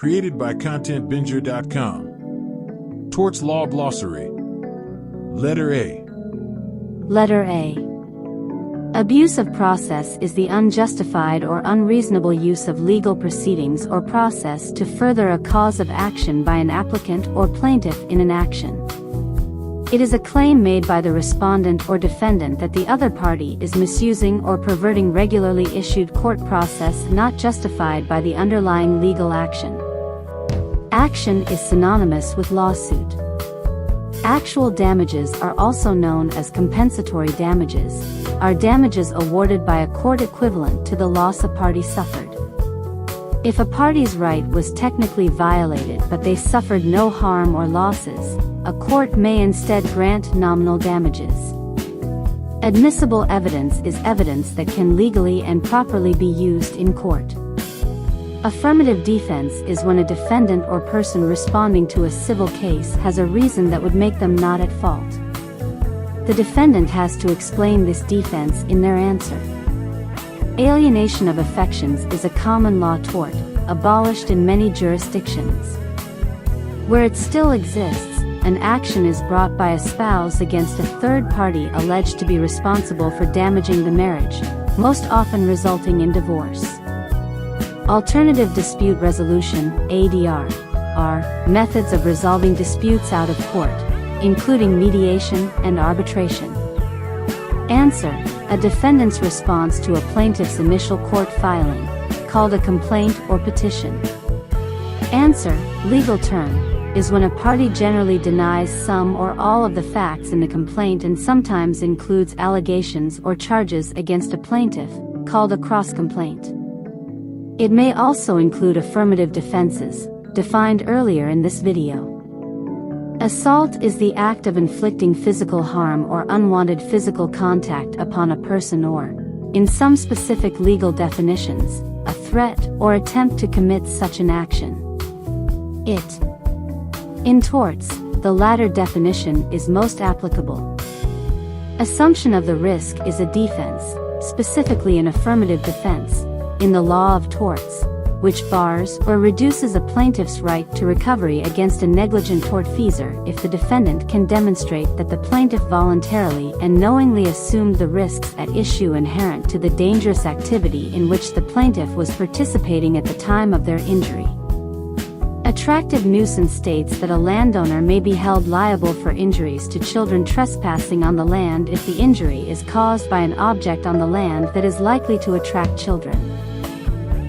Created by ContentBinger.com. Torts Law Glossary. Letter A. Letter A. Abuse of process is the unjustified or unreasonable use of legal proceedings or process to further a cause of action by an applicant or plaintiff in an action. It is a claim made by the respondent or defendant that the other party is misusing or perverting regularly issued court process not justified by the underlying legal action. Action is synonymous with lawsuit. Actual damages are also known as compensatory damages, are damages awarded by a court equivalent to the loss a party suffered. If a party's right was technically violated but they suffered no harm or losses, a court may instead grant nominal damages. Admissible evidence is evidence that can legally and properly be used in court. Affirmative defense is when a defendant or person responding to a civil case has a reason that would make them not at fault. The defendant has to explain this defense in their answer. Alienation of affections is a common law tort, abolished in many jurisdictions. Where it still exists, an action is brought by a spouse against a third party alleged to be responsible for damaging the marriage, most often resulting in divorce. Alternative dispute resolution, ADR, are methods of resolving disputes out of court, including mediation and arbitration. Answer: a defendant's response to a plaintiff's initial court filing, called a complaint or petition. Answer, legal term, is when a party generally denies some or all of the facts in the complaint and sometimes includes allegations or charges against a plaintiff, called a cross-complaint. It may also include affirmative defenses, defined earlier in this video. Assault is the act of inflicting physical harm or unwanted physical contact upon a person or, in some specific legal definitions, a threat or attempt to commit such an action. In torts, the latter definition is most applicable. Assumption of the risk is a defense, specifically an affirmative defense, in the law of torts, which bars or reduces a plaintiff's right to recovery against a negligent tortfeasor if the defendant can demonstrate that the plaintiff voluntarily and knowingly assumed the risks at issue inherent to the dangerous activity in which the plaintiff was participating at the time of their injury. Attractive nuisance states that a landowner may be held liable for injuries to children trespassing on the land if the injury is caused by an object on the land that is likely to attract children.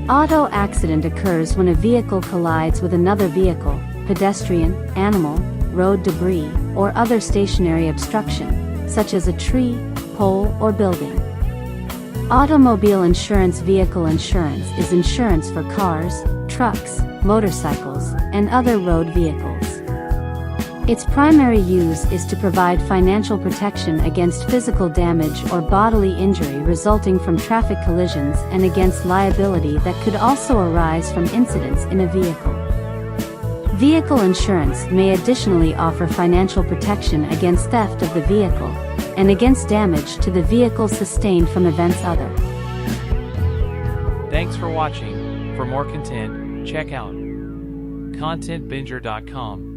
Auto accident occurs when a vehicle collides with another vehicle, pedestrian, animal, road debris, or other stationary obstruction, such as a tree, pole, or building. Automobile insurance. Vehicle insurance is insurance for cars, trucks, motorcycles, and other road vehicles. Its primary use is to provide financial protection against physical damage or bodily injury resulting from traffic collisions and against liability that could also arise from incidents in a vehicle. Vehicle insurance may additionally offer financial protection against theft of the vehicle, and against damage to the vehicle sustained from events other. Thanks for watching. For more content, check out ContentBinger.com.